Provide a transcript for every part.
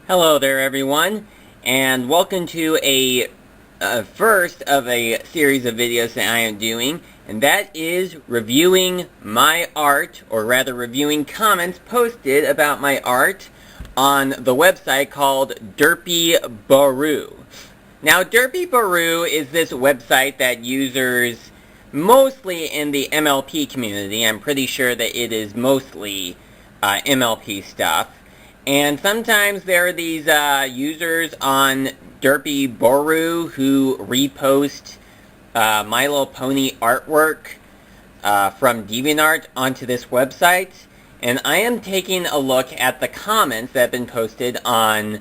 Hello there everyone, and welcome to a first of a series of videos that I am doing, and that is reviewing my art, or rather reviewing comments posted about my art on the website called Derpibooru. Now Derpibooru is this website that users mostly in the MLP community, I'm pretty sure that it is mostly MLP stuff. And sometimes there are these users on Derpibooru who repost My Little Pony artwork from DeviantArt onto this website. And I am taking a look at the comments that have been posted on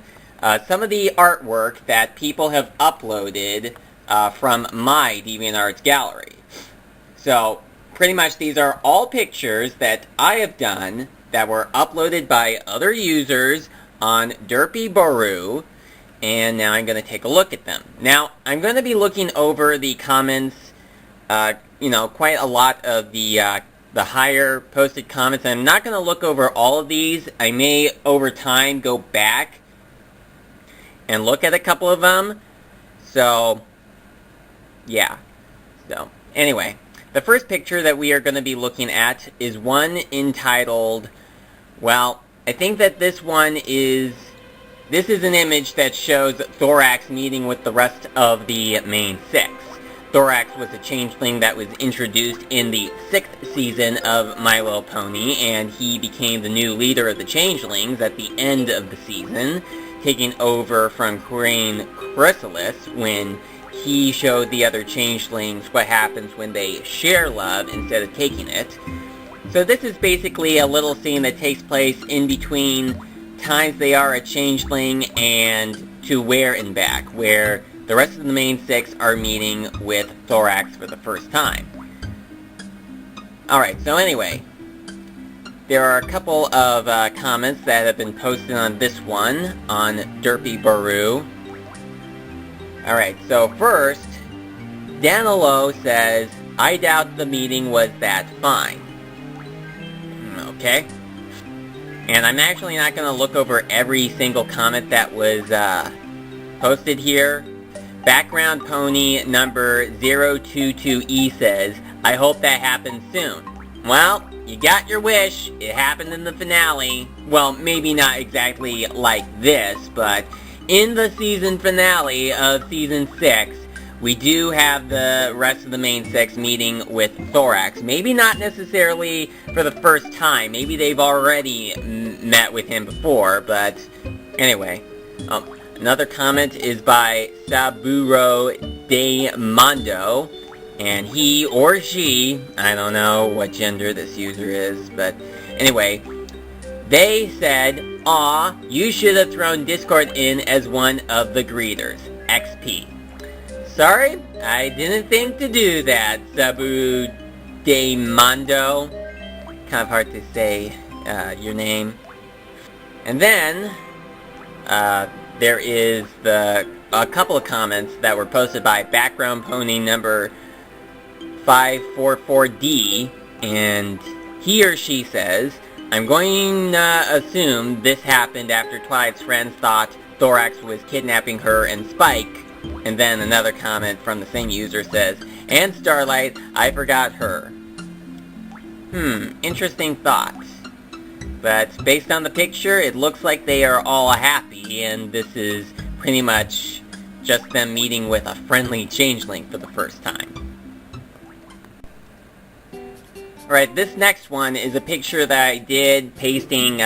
some of the artwork that people have uploaded from my DeviantArt gallery. So, pretty much these are all pictures that I have done that were uploaded by other users on Derpibooru, and now I'm going to take a look at them. Now, I'm going to be looking over the comments, quite a lot of the higher posted comments, and I'm not going to look over all of these. I may, over time, go back and look at a couple of them. So, yeah. So, anyway. The first picture that we are going to be looking at is one entitled, well, I think that this is an image that shows Thorax meeting with the rest of the main six. Thorax was a changeling that was introduced in the 6th season of My Little Pony, and he became the new leader of the changelings at the end of the season, taking over from Crane Chrysalis when he showed the other changelings what happens when they share love instead of taking it. So this is basically a little scene that takes place in between times they are a changeling and to Where and Back, where the rest of the main six are meeting with Thorax for the first time. Alright, so anyway, there are a couple of comments that have been posted on this one on Derpibooru. Alright, so first, Danilo says, I doubt the meeting was that fine. Okay. And I'm actually not going to look over every single comment that was posted here. Background Pony number 022E says, I hope that happens soon. Well, you got your wish. It happened in the finale. Well, maybe not exactly like this, but in the season finale of Season 6, we do have the rest of the main six meeting with Thorax. Maybe not necessarily for the first time. Maybe they've already met with him before, but anyway. Another comment is by SaburoDaimando, and he or she, I don't know what gender this user is, but anyway, they said, aw, you should have thrown Discord in as one of the greeters. XP. Sorry, I didn't think to do that, SaburoDaimando. Kind of hard to say your name. And then, there is a couple of comments that were posted by Background Pony number 544D, and he or she says, I'm going to assume this happened after Twilight's friends thought Thorax was kidnapping her and Spike. And then another comment from the same user says, and Starlight, I forgot her. Interesting thoughts. But based on the picture, it looks like they are all happy, and this is pretty much just them meeting with a friendly changeling for the first time. Alright, this next one is a picture that I did pasting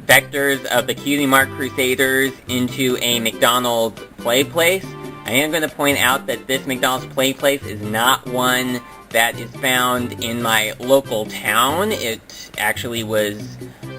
vectors of the Cutie Mark Crusaders into a McDonald's play place. I am going to point out that this McDonald's play place is not one that is found in my local town. It actually was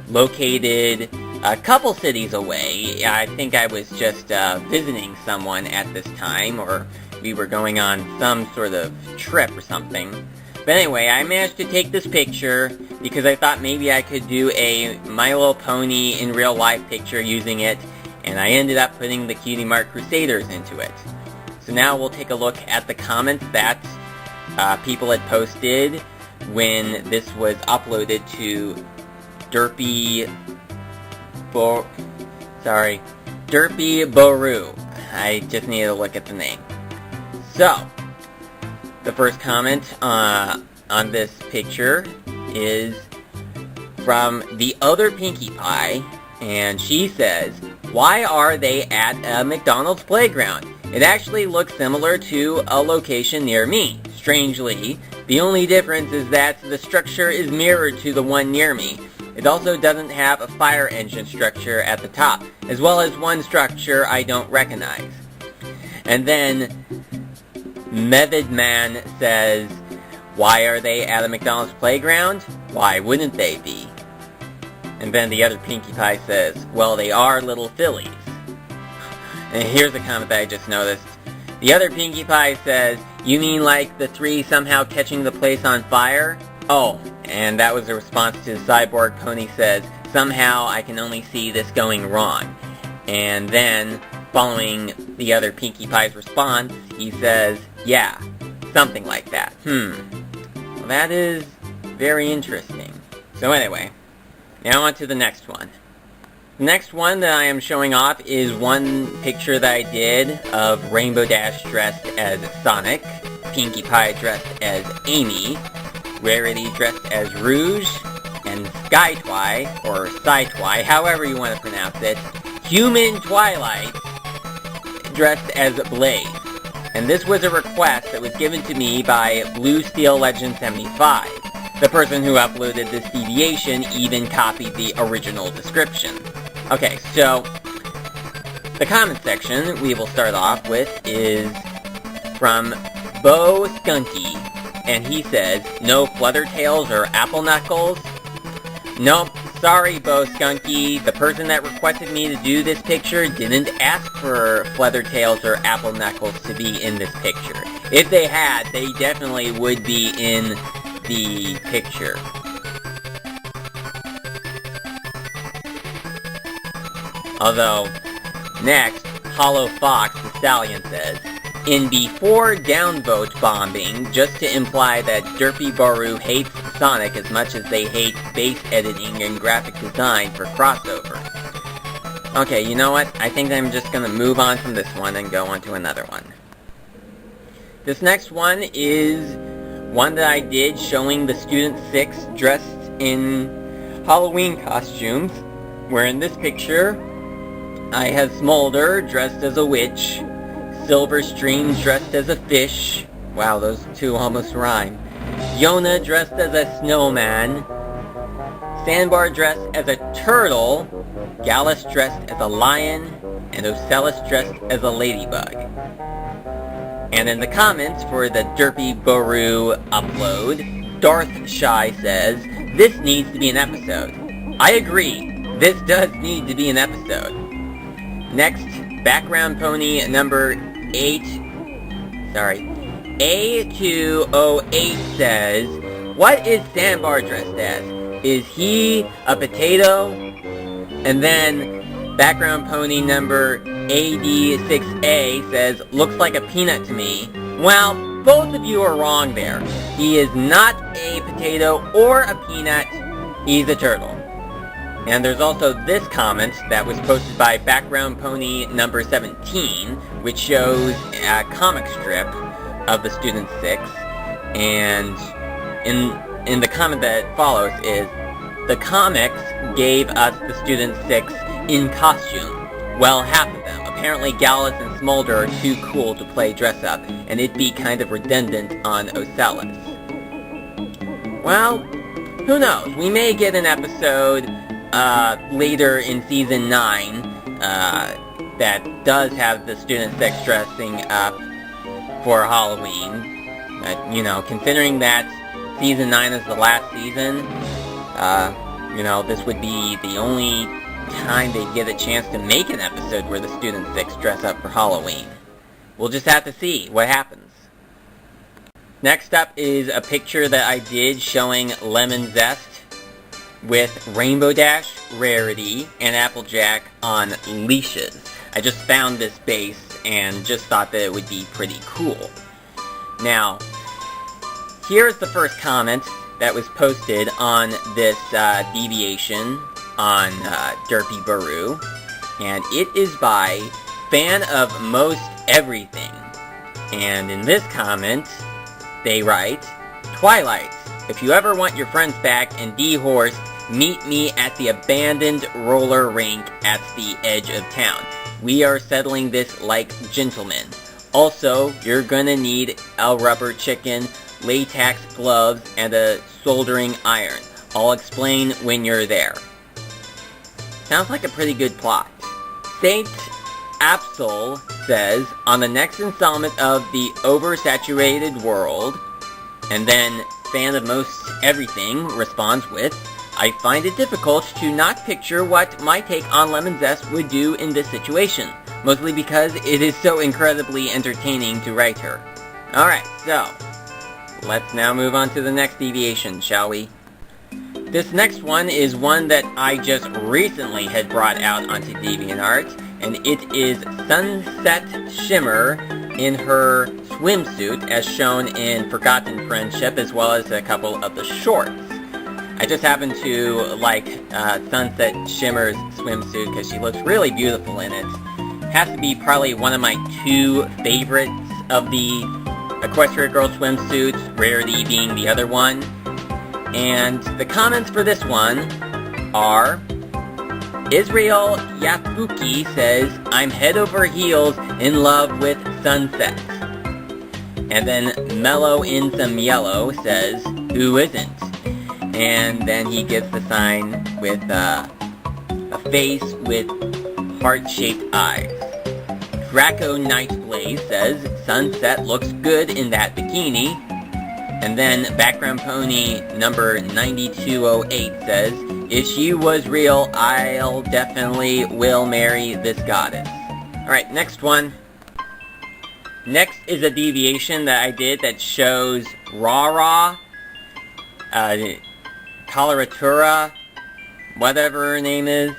located a couple cities away. I think I was just visiting someone at this time, or we were going on some sort of trip or something. But anyway, I managed to take this picture because I thought maybe I could do a My Little Pony in real life picture using it, and I ended up putting the Cutie Mark Crusaders into it. So now we'll take a look at the comments that people had posted when this was uploaded to Sorry. Derpibooru. I just need to look at the name. So, the first comment on this picture is from TheOtherPinkiePie, and she says, "Why are they at a McDonald's playground? It actually looks similar to a location near me. Strangely, the only difference is that the structure is mirrored to the one near me. It also doesn't have a fire engine structure at the top, as well as one structure I don't recognize." And then MethidMan says, "Why are they at a McDonald's playground? Why wouldn't they be?" And then the other Pinkie Pie says, "Well, they are little fillies." And here's a comment that I just noticed. The other Pinkie Pie says, "You mean like the three somehow catching the place on fire?" Oh, and that was a response to the Cyborg Pony says, "Somehow I can only see this going wrong." And then, following the other Pinkie Pie's response, he says, "Yeah, something like that." Well, that is very interesting. So anyway, now on to the next one. The next one that I am showing off is one picture that I did of Rainbow Dash dressed as Sonic, Pinkie Pie dressed as Amy, Rarity dressed as Rouge, and Skytwi, or Sci-Twi, however you want to pronounce it, Human Twilight dressed as Blaze. And this was a request that was given to me by Blue Steel Legend 75. The person who uploaded this deviation even copied the original description. Okay, so the comment section we will start off with is from Beau Skunky, and he says, "No Fluttertails or Apple Knuckles?" Nope, sorry Beau Skunky, the person that requested me to do this picture didn't ask for Fluttertails or Apple Knuckles to be in this picture. If they had, they definitely would be in the picture. Although, next, HollowFox the Stallion says, "In before downvote bombing, just to imply that Derpibooru hates Sonic as much as they hate base editing and graphic design for crossover." Okay, you know what? I think I'm just gonna move on from this one and go on to another one. This next one is one that I did showing the Student 6 dressed in Halloween costumes, where in this picture, I have Smolder dressed as a witch, Silverstream dressed as a fish, wow, those two almost rhyme, Yona dressed as a snowman, Sandbar dressed as a turtle, Gallus dressed as a lion, and Ocellus dressed as a ladybug. And in the comments for the Derpibooru upload, Darth Shy says, "This needs to be an episode." I agree, this does need to be an episode. Next, background pony number A208 says, "What is Sandbar dressed as? Is he a potato?" And then, background pony number AD6A says, "Looks like a peanut to me." Well, both of you are wrong there. He is not a potato or a peanut, he's a turtle. And there's also this comment that was posted by background pony number 17, which shows a comic strip of the Student 6, and in the comment that follows is, "The comics gave us the Student 6 in costume. Well, half of them. Apparently Gallus and Smolder are too cool to play dress-up, and it'd be kind of redundant on Ocellus." Well, who knows? We may get an episode later in Season 9 that does have the Student 6 dressing up for Halloween. You know, considering that Season 9 is the last season, you know, this would be the only time they get a chance to make an episode where the Student 6 dress up for Halloween. We'll just have to see what happens. Next up is a picture that I did showing Lemon Zest with Rainbow Dash, Rarity, and Applejack on leashes. I just found this base and just thought that it would be pretty cool. Now, here's the first comment that was posted on this deviation on Derpibooru. and it is by FanOfMostEverything. And in this comment, they write, Twilight, if you ever want your friends back and dehorsed, meet me at the abandoned roller rink at the edge of town. We are settling this like gentlemen. Also, you're gonna need a rubber chicken, latex gloves, and a soldering iron. I'll explain when you're there. Sounds like a pretty good plot. SaintApsul says, on the next installment of The Oversaturated World, and then FanOfMostEverything responds with, I find it difficult to not picture what my take on Lemon Zest would do in this situation, mostly because it is so incredibly entertaining to write her. Alright, so, let's now move on to the next deviation, shall we? This next one is one that I just recently had brought out onto DeviantArt, and it is Sunset Shimmer in her swimsuit, as shown in Forgotten Friendship, as well as a couple of the shorts. I just happen to like Sunset Shimmer's swimsuit because she looks really beautiful in it. Has to be probably one of my two favorites of the Equestria Girl swimsuits, Rarity being the other one. And the comments for this one are, IsraelYabuki says, I'm head over heels in love with sunsets. And then MellowInSomeYellow says, who isn't? And then he gives the sign with a face with heart-shaped eyes. Braco-Knights-Blaze says, sunset looks good in that bikini. And then Background Pony number 9208 says, if she was real, I'll definitely will marry this goddess. Alright, next one. Next is a deviation that I did that shows Rara, Coloratura, whatever her name is.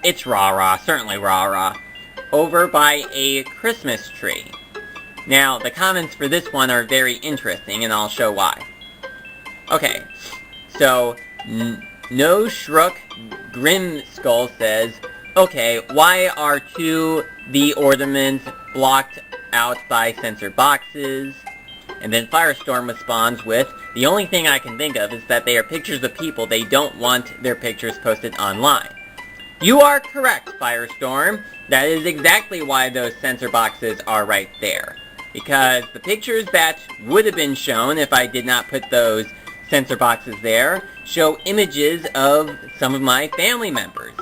It's Rara, certainly Rara, over by a Christmas tree. Now, the comments for this one are very interesting, and I'll show why. Okay, so, Noshrok Grimskull says, okay, why are the ornaments blocked out by censor boxes? And then Firestorm responds with, the only thing I can think of is that they are pictures of people they don't want their pictures posted online. You are correct, Firestorm. That is exactly why those censor boxes are right there. Because the pictures that would have been shown if I did not put those censor boxes there show images of some of my family members.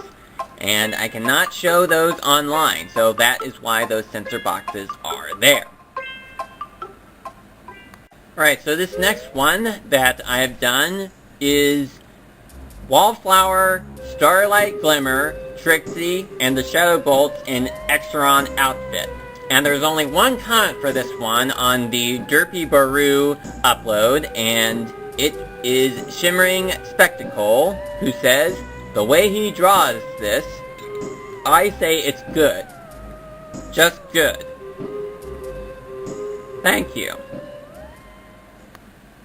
And I cannot show those online, so that is why those censor boxes are there. Alright, so this next one that I have done is Wallflower, Starlight Glimmer, Trixie, and the Shadow Bolts in Extron outfit. And there's only one comment for this one on the Derpibooru upload, and it is Shimmering Spectacle, who says, the way he draws this, I say it's good. Just good. Thank you.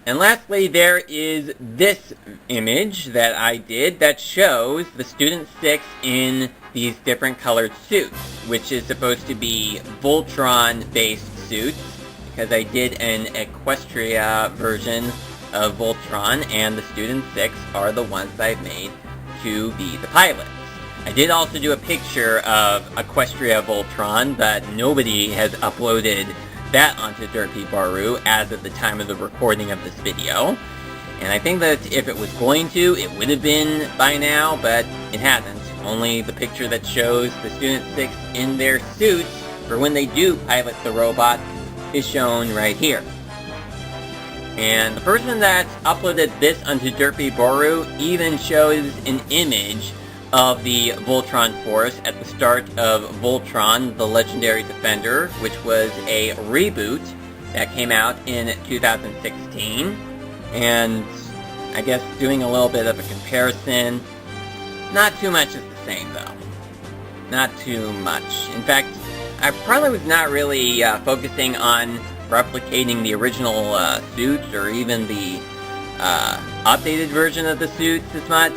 And lastly, there is this image that I did that shows the Student 6 in these different colored suits, which is supposed to be Voltron-based suits, because I did an Equestria version of Voltron, and the Student 6 are the ones that I've made to be the pilots. I did also do a picture of Equestria Voltron, but nobody has uploaded that onto Derpibooru as of the time of the recording of this video. And I think that if it was going to, it would have been by now, but it hasn't. Only the picture that shows the Student 6 in their suits for when they do pilot the robot is shown right here. And the person that uploaded this onto Derpibooru even shows an image of the Voltron Force at the start of Voltron, the Legendary Defender, which was a reboot that came out in 2016. And I guess doing a little bit of a comparison, not too much is the same though. Not too much. In fact, I probably was not really focusing on replicating the original suits or even the updated version of the suits as much.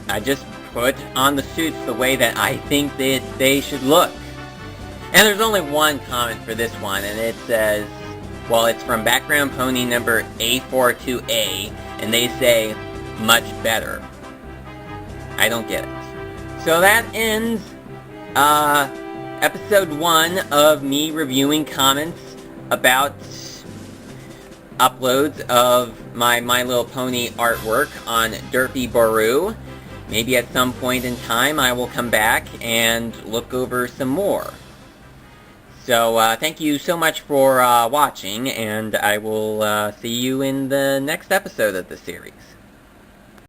I just put on the suits the way that I think that they should look. And there's only one comment for this one, and it says, well, it's from background pony number A42A, and they say, much better. I don't get it. So that ends episode 1 of me reviewing comments about uploads of my My Little Pony artwork on Derpibooru. Maybe at some point in time I will come back and look over some more. So thank you so much for watching, and I will see you in the next episode of the series.